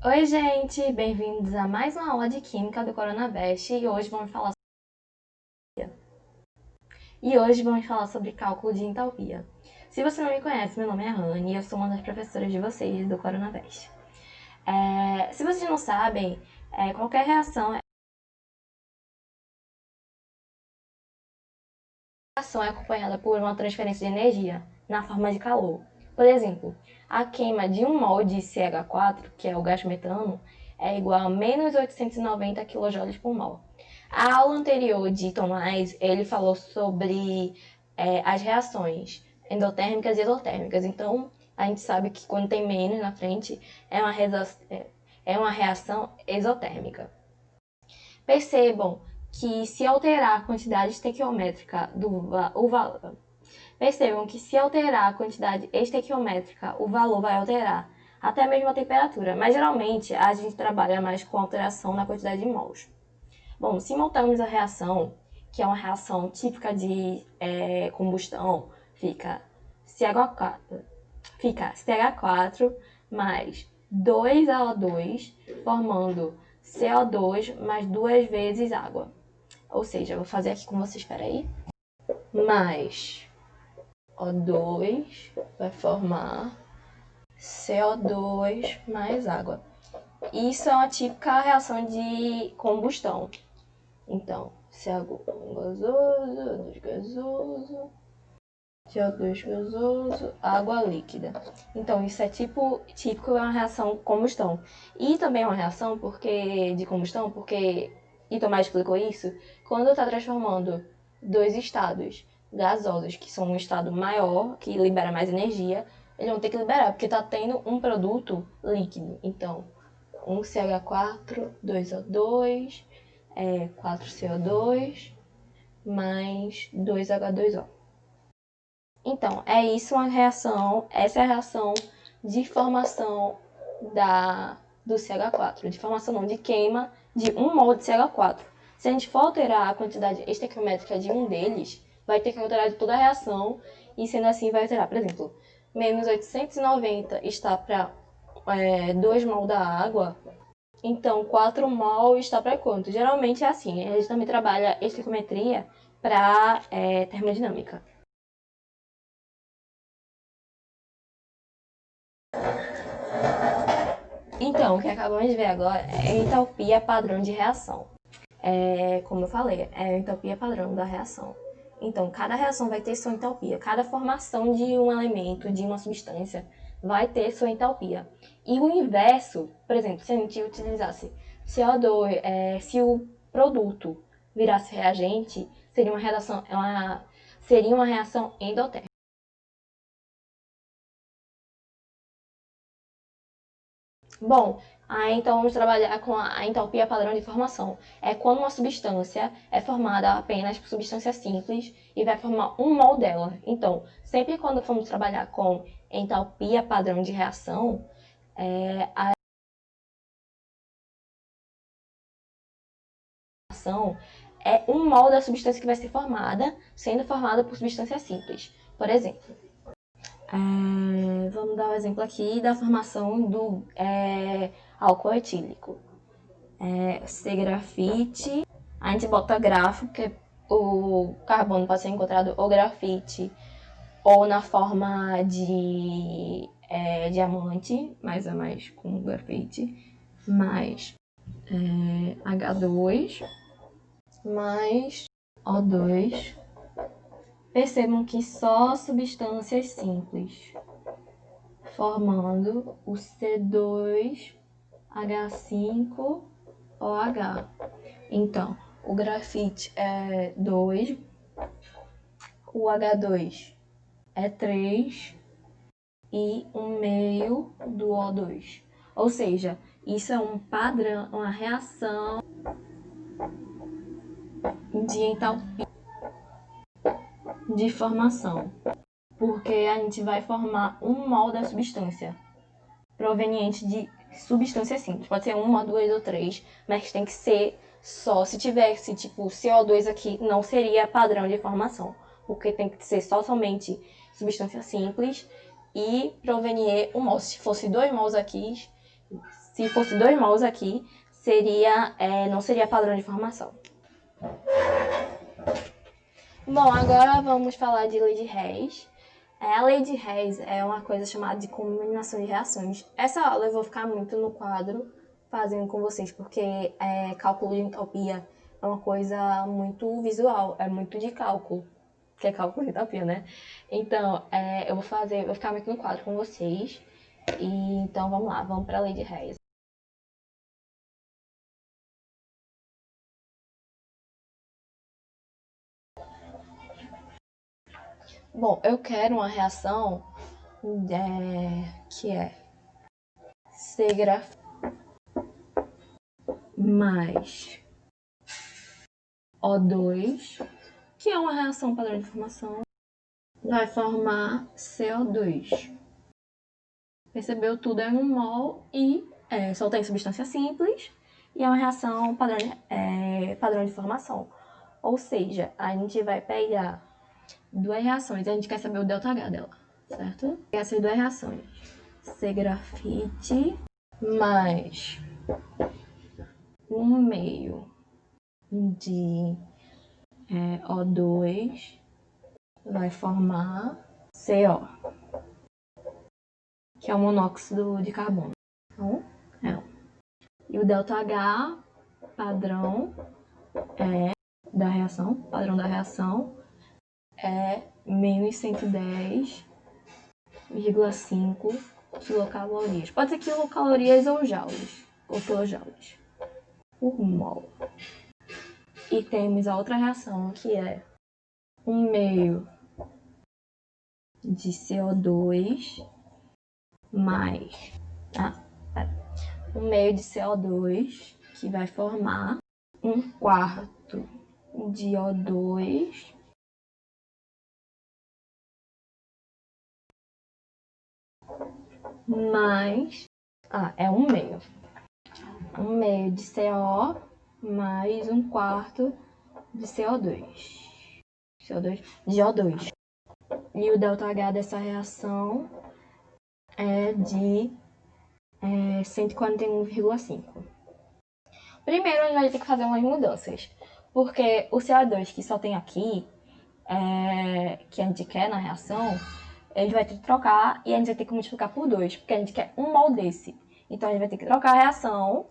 Oi, gente! Bem-vindos a mais uma aula de Química do Coronavest e hoje vamos falar sobre cálculo de entalpia. Se você não me conhece, meu nome é Rani e eu sou uma das professoras de vocês do Coronavest. Se vocês não sabem, qualquer reação é acompanhada por uma transferência de energia na forma de calor. Por exemplo, a queima de 1 mol de CH4, que é o gás metano, é igual a menos 890 kJ por mol. A aula anterior de Tomás, ele falou sobre as reações endotérmicas e exotérmicas. Então, a gente sabe que quando tem menos na frente, é uma reação exotérmica. Percebam que se alterar a quantidade estequiométrica o valor vai alterar até mesmo a temperatura, mas geralmente a gente trabalha mais com alteração na quantidade de mols. Bom, se montamos a reação, que é uma reação típica de combustão, fica CH4 mais 2AO2 formando CO2 mais 2 vezes água. Ou seja, eu vou fazer aqui com vocês, espera aí. Mais O2 vai formar CO2 mais água. Isso é uma típica reação de combustão. Então, CO1 gasoso, O2 gasoso, CO2 gasoso, água líquida. Então, isso é típico de uma reação combustão. E também é uma reação de combustão, porque, e Tomás explicou isso, quando está transformando dois estados gasosos, que são um estado maior, que libera mais energia, eles vão ter que liberar, porque está tendo um produto líquido. Então, 1CH4, 2O2, 4CO2, mais 2H2O. Então, essa é a reação de formação do CH4, de formação não, de queima de 1 mol de CH4. Se a gente for alterar a quantidade estequiométrica de um deles, vai ter que alterar de toda a reação, e sendo assim vai alterar, por exemplo, menos 890 está para 2 mol da água, então 4 mol está para quanto? Geralmente é assim, a gente também trabalha estequiometria para termodinâmica. Então, o que acabamos de ver agora é a entalpia padrão de reação. Como eu falei, é a entalpia padrão da reação. Então, cada reação vai ter sua entalpia. Cada formação de um elemento, de uma substância, vai ter sua entalpia. E o inverso, por exemplo, se a gente utilizasse CO2, se o produto virasse reagente, seria uma reação endotérmica. Bom, aí então vamos trabalhar com a entalpia padrão de formação. É quando uma substância é formada apenas por substância simples e vai formar 1 mol dela. Então, sempre quando formos trabalhar com entalpia padrão de reação, a reação é 1 mol da substância que vai ser formada, sendo formada por substância simples. Por exemplo, vamos dar um exemplo aqui da formação do álcool etílico. C-grafite, a gente bota grafo, porque o carbono pode ser encontrado ou grafite ou na forma de diamante, mais a mais com grafite, mais H2, mais O2. Percebam que só substâncias simples, formando o C2H5OH. Então, o grafite é 2, o H2 é 3 e 1/2 do O2. Ou seja, isso é um padrão, uma reação de entalpia de formação, porque a gente vai formar 1 mol da substância proveniente de substância simples. Pode ser 1, 2 ou 3, mas tem que ser só. Se tivesse tipo CO2 aqui, não seria padrão de formação, porque tem que ser somente substância simples e proveniente 1 mol. Se fosse 2 mols aqui, Se fosse 2 mols aqui, não seria padrão de formação. Bom, agora vamos falar de lei de Hess. A lei de Hess é uma coisa chamada de combinação de reações. Essa aula eu vou ficar muito no quadro fazendo com vocês, porque cálculo de entropia é uma coisa muito visual, é muito de cálculo, que é cálculo de entropia, né? Então, eu vou ficar muito no quadro com vocês. E então vamos lá, vamos para a lei de Hess. Bom, eu quero uma reação que é C mais O2, que é uma reação padrão de formação, vai formar CO2. Percebeu? Tudo é 1 mol e só tem substância simples e é uma reação padrão de formação. Ou seja, a gente vai pegar 2 reações e a gente quer saber o ΔH dela, certo? Essas 2 reações, C-grafite mais 1/2 de O2 vai formar CO, que é o monóxido de carbono. Então, e o ΔH padrão da reação, é menos 110,5 quilocalorias. Pode ser quilocalorias ou joules, ou kilojoules por mol. E temos a outra reação, que é 1/2 de CO2 mais 1/2 de CO2, que vai formar 1/4 de O2 mais 1/2. 1/2 de CO mais 1/4 de CO2 de O2. E o ΔH dessa reação é de 141,5. Primeiro, a gente vai ter que fazer umas mudanças, porque o CO2 que só tem aqui, que a gente quer na reação, a gente vai ter que trocar e a gente vai ter que multiplicar por 2, porque a gente quer 1 mol desse. Então, a gente vai ter que trocar a reação.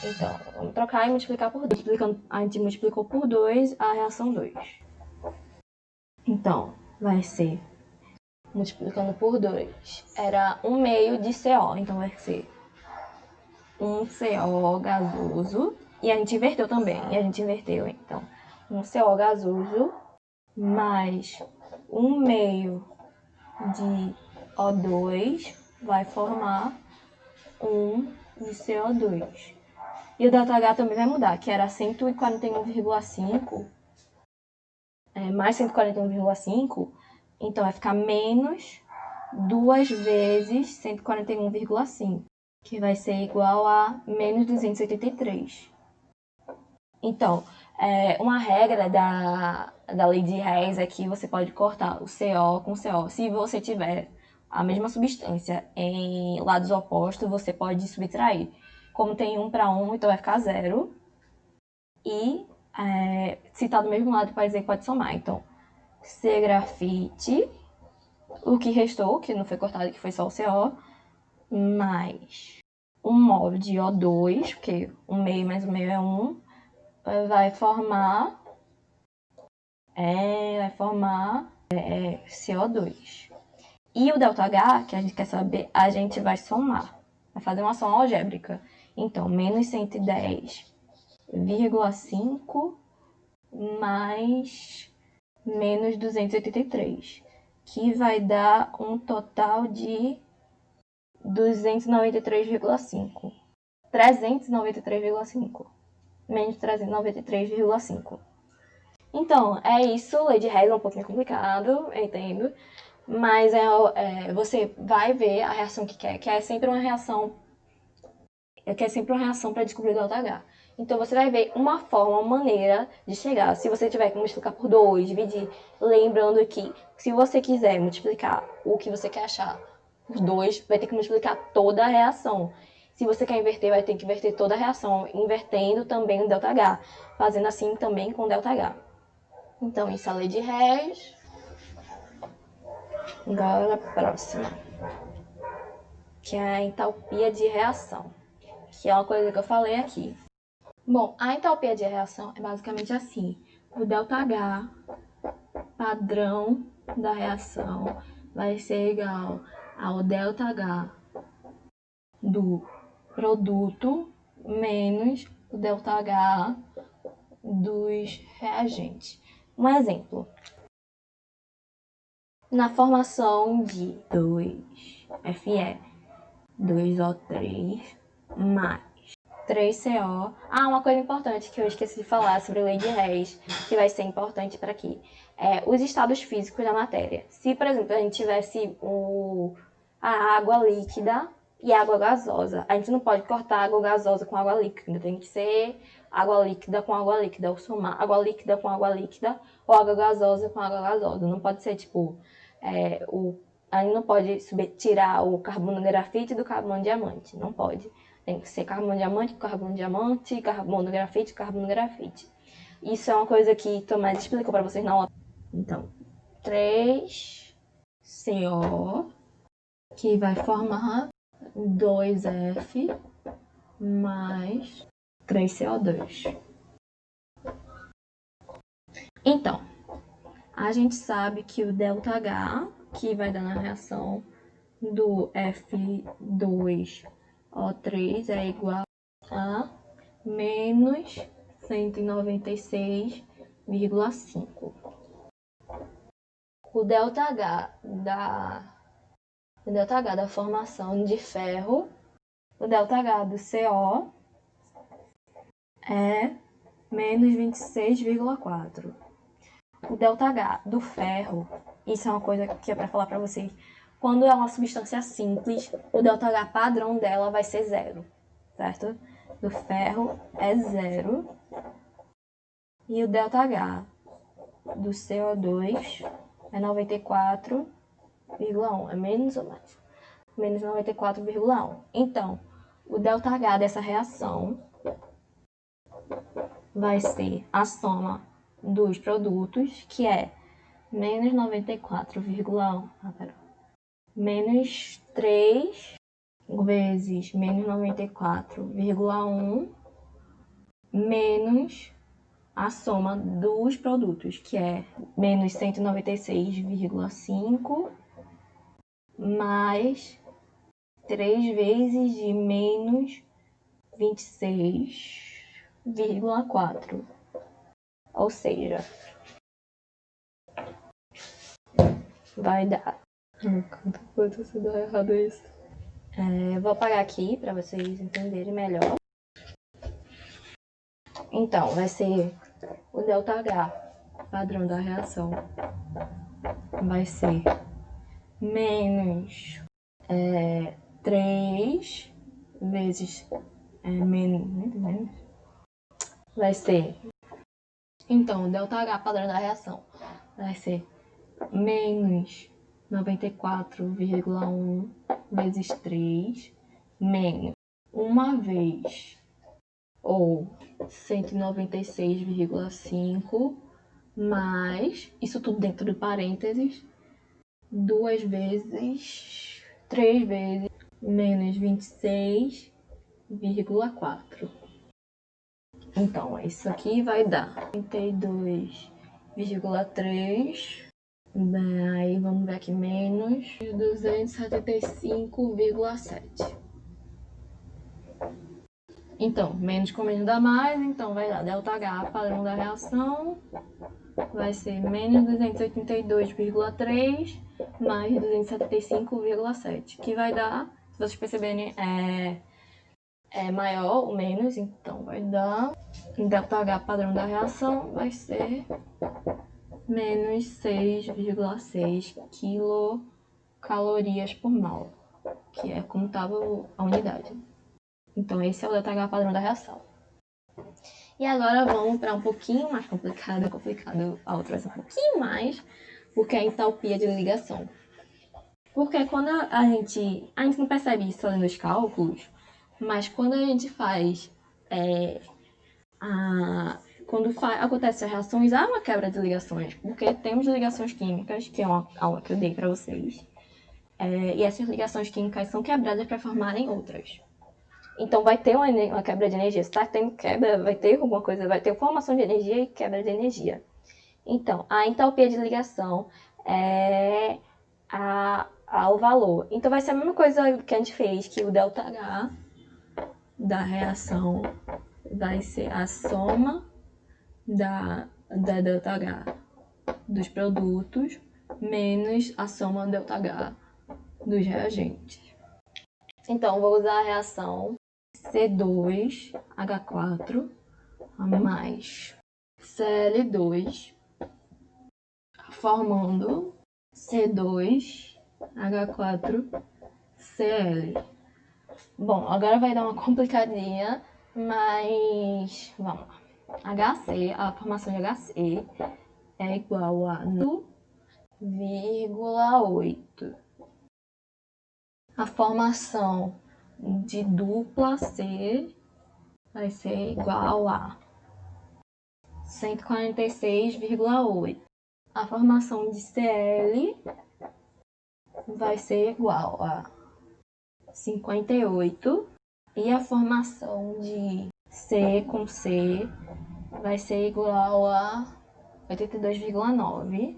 Então, vamos trocar e multiplicar por 2. A gente multiplicou por 2 a reação 2. Então, vai ser, multiplicando por 2, era 1/2 de CO. Então, vai ser 1 CO gasoso. E a gente inverteu também. Então, 1 CO gasoso mais 1/2 de O2 vai formar 1 de CO2. E o ΔH também vai mudar, que era 141,5 mais 141,5, então vai ficar menos 2 vezes 141,5, que vai ser igual a menos 283. Então, uma regra da lei de Hess é que você pode cortar o CO com CO. Se você tiver a mesma substância em lados opostos, você pode subtrair. Como tem 1/1, então vai ficar 0. E se está do mesmo lado, pode dizer que pode somar. Então, C grafite, o que restou, que não foi cortado, que foi só o CO, mais 1 mol de O2, porque 1/2 mais 1/2 é 1, vai formar CO2. E o ΔH, que a gente quer saber, a gente vai somar. Vai fazer uma soma algébrica. Então, menos 110,5 mais menos 283, que vai dar um total de 293,5. 393,5. Menos 393,5. Então, é isso. Lei de Hess é um pouquinho complicado, eu entendo. Mas você vai ver a reação que quer, que é sempre uma reação para descobrir o ΔH. Então, você vai ver uma forma, uma maneira de chegar. Se você tiver que multiplicar por 2, dividir, lembrando que se você quiser multiplicar o que você quer achar por 2, vai ter que multiplicar toda a reação. Se você quer inverter, vai ter que inverter toda a reação, invertendo também o ΔH, fazendo assim também com ΔH. Então, isso é a lei de Hess. Agora, a próxima, que é a entalpia de reação, que é uma coisa que eu falei aqui. Bom, a entalpia de reação é basicamente assim. O ΔH padrão da reação vai ser igual ao ΔH do produto menos o ΔH dos reagentes. Um exemplo. Na formação de 2Fe, 2O3 mais 3CO. Uma coisa importante que eu esqueci de falar sobre a lei de Hess, que vai ser importante para aqui, é os estados físicos da matéria. Se, por exemplo, a gente tivesse a água líquida e a água gasosa, a gente não pode cortar água gasosa com água líquida, tem que ser água líquida com água líquida, ou somar água líquida com água líquida, ou água gasosa com água gasosa. Não pode ser tipo, a gente não pode tirar o carbono grafite do carbono diamante, não pode. Tem que ser carbono diamante, carbono diamante, carbono grafite, carbono grafite. Isso é uma coisa que Tomás explicou para vocês na aula. Então, 3CO, que vai formar 2F mais 3CO2. Então, a gente sabe que o ΔH, que vai dar na reação do F2O3 é igual a menos 196,5. O ΔH da formação de ferro, o ΔH do CO é menos 26,4. O ΔH do ferro, isso é uma coisa que é para falar para vocês. Quando é uma substância simples, o ΔH padrão dela vai ser 0, certo? Do ferro é 0. E o ΔH do CO2 é 94,1. É menos ou mais? Menos 94,1. Então, o ΔH dessa reação vai ser a soma dos produtos, que é menos 94,1. Menos 3 vezes menos 94,1 menos a soma dos produtos, que é menos 196,5 mais 3 vezes de menos 26,4. Ou seja, vai dar... Quanto se dá errado isso? Vou apagar aqui para vocês entenderem melhor. Então, vai ser o ΔH padrão da reação. Vai ser menos 3 vezes menos. Vai ser... Então, o ΔH padrão da reação vai ser menos 94,1 vezes 3 menos 1 vez ou 196,5 mais, isso tudo dentro de parênteses, 2 vezes, 3 vezes menos 26,4. Então, isso aqui vai dar 32,3. Aí vamos ver aqui, menos 275,7. Então, menos com menos dá mais, então vai dar ΔH padrão da reação, vai ser menos 282,3 mais 275,7, que vai dar, se vocês perceberem, é maior ou menos, então vai dar ΔH padrão da reação, vai ser menos 6,6 quilocalorias por mol, que é como estava a unidade. Então esse é o ΔH padrão da reação. E agora vamos para um pouquinho mais complicado a outra vai ser um pouquinho mais, porque é a entalpia de ligação. Porque quando a gente não percebe isso fazendo os cálculos, Mas quando a gente faz, acontece as reações, há uma quebra de ligações, porque temos ligações químicas, que é uma aula que eu dei para vocês, e essas ligações químicas são quebradas para formarem outras. Então vai ter uma quebra de energia. Se está tendo quebra, vai ter alguma coisa, vai ter formação de energia e quebra de energia. Então, a entalpia de ligação é o valor. Então vai ser a mesma coisa que a gente fez, que o ΔH da reação vai ser a soma da ΔH dos produtos menos a soma ΔH dos reagentes. Então, vou usar a reação C2H4 mais Cl2 formando C2H4Cl. Bom, agora vai dar uma complicadinha, mas vamos lá. HC, a formação de HC é igual a 9,8. A formação de dupla C vai ser igual a 146,8. A formação de Cl vai ser igual a 58. E a formação de C com C vai ser igual a 82,9.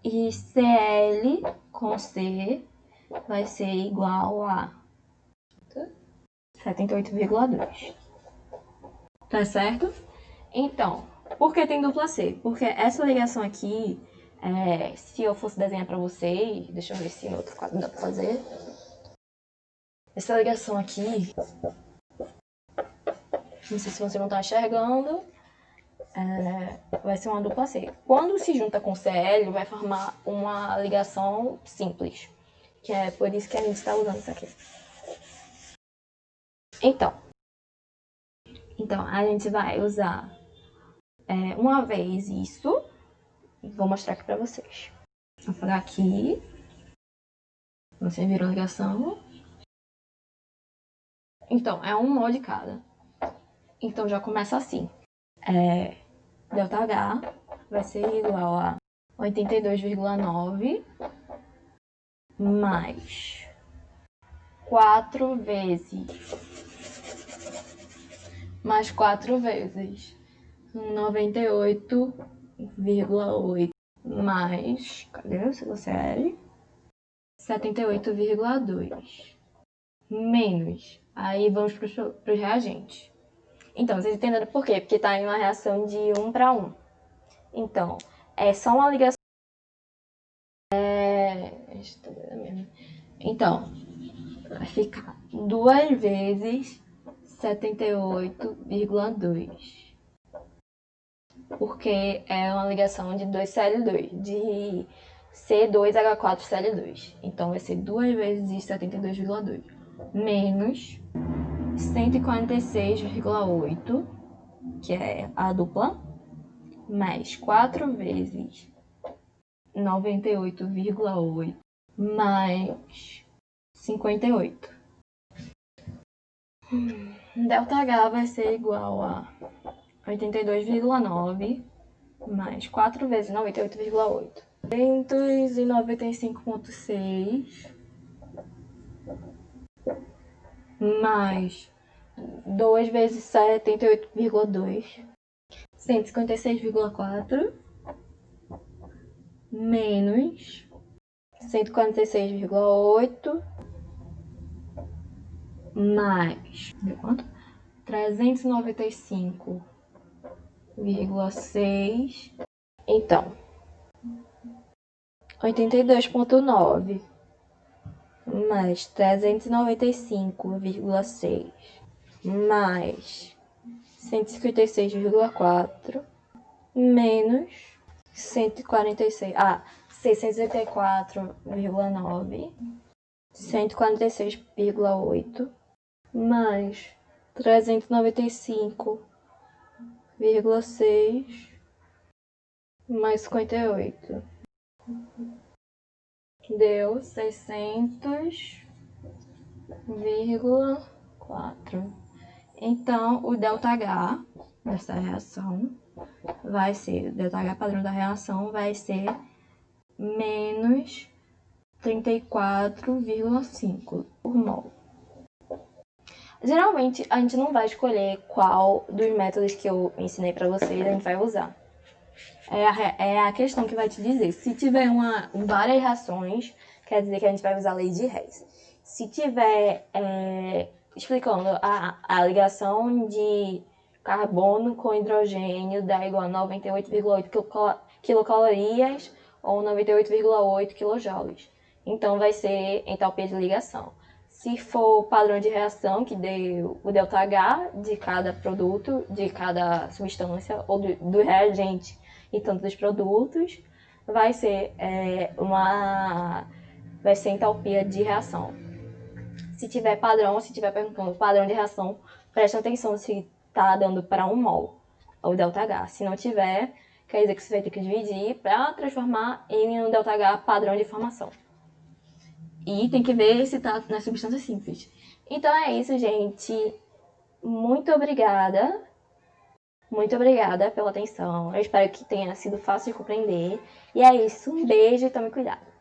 E Cl com C vai ser igual a 78,2. Tá certo? Então, por que tem dupla C? Porque essa ligação aqui, se eu fosse desenhar para vocês, deixa eu ver se no outro quadro dá para fazer. Essa ligação aqui, não sei se vocês não estão enxergando, vai ser uma dupla C. Quando se junta com Cl, vai formar uma ligação simples, que é por isso que a gente está usando isso aqui. Então a gente vai usar uma vez isso, vou mostrar aqui para vocês. Vou apagar aqui, você virou a ligação. Então, é um mol de cada. Então já começa assim. ΔH vai ser igual a 82,9 mais 4 vezes 98,8 mais, cadê o CL? 78,2 menos, aí vamos para os reagentes. Então, vocês entenderam por quê? Porque está em uma reação de 1 para 1. Então, é só uma ligação. Então, vai ficar 2 vezes 78,2. Porque é uma ligação de 2Cl2, de C2H4Cl2. Então, vai ser 2 vezes 72,2 menos 146,8, que é a dupla, mais 4 vezes 98,8 mais 58. ΔH vai ser igual a 82,9 mais 4 vezes 98,8. 295,6 mais 2 vezes 78,2. 156,4 menos 146,8 mais quanto? 395,6. Então, 82,9 mais 395,6 mais 156,4 menos 146, 684,9, 146,8 mais 395,6 mais 58. Deu 600,8. 4. Então, o ΔH dessa reação vai ser, o ΔH padrão da reação vai ser menos 34,5 por mol. Geralmente, a gente não vai escolher qual dos métodos que eu ensinei para vocês a gente vai usar. É a questão que vai te dizer. Se tiver várias reações, quer dizer que a gente vai usar a lei de Hess. Se tiver explicando a ligação de carbono com hidrogênio dá igual a 98,8 quilocalorias ou 98,8 quilojoules. Então, vai ser entalpia de ligação. Se for padrão de reação, que deu o ΔH de cada produto, de cada substância, ou do reagente e tanto dos produtos, vai ser entalpia de reação. Se tiver padrão, se tiver perguntando padrão de reação, preste atenção se está dando para 1 mol, o ΔH. Se não tiver, quer dizer que você vai ter que dividir para transformar em um ΔH padrão de formação. E tem que ver se está nas substâncias simples. Então é isso, gente. Muito obrigada. Muito obrigada pela atenção. Eu espero que tenha sido fácil de compreender. E é isso. Um beijo e tome cuidado.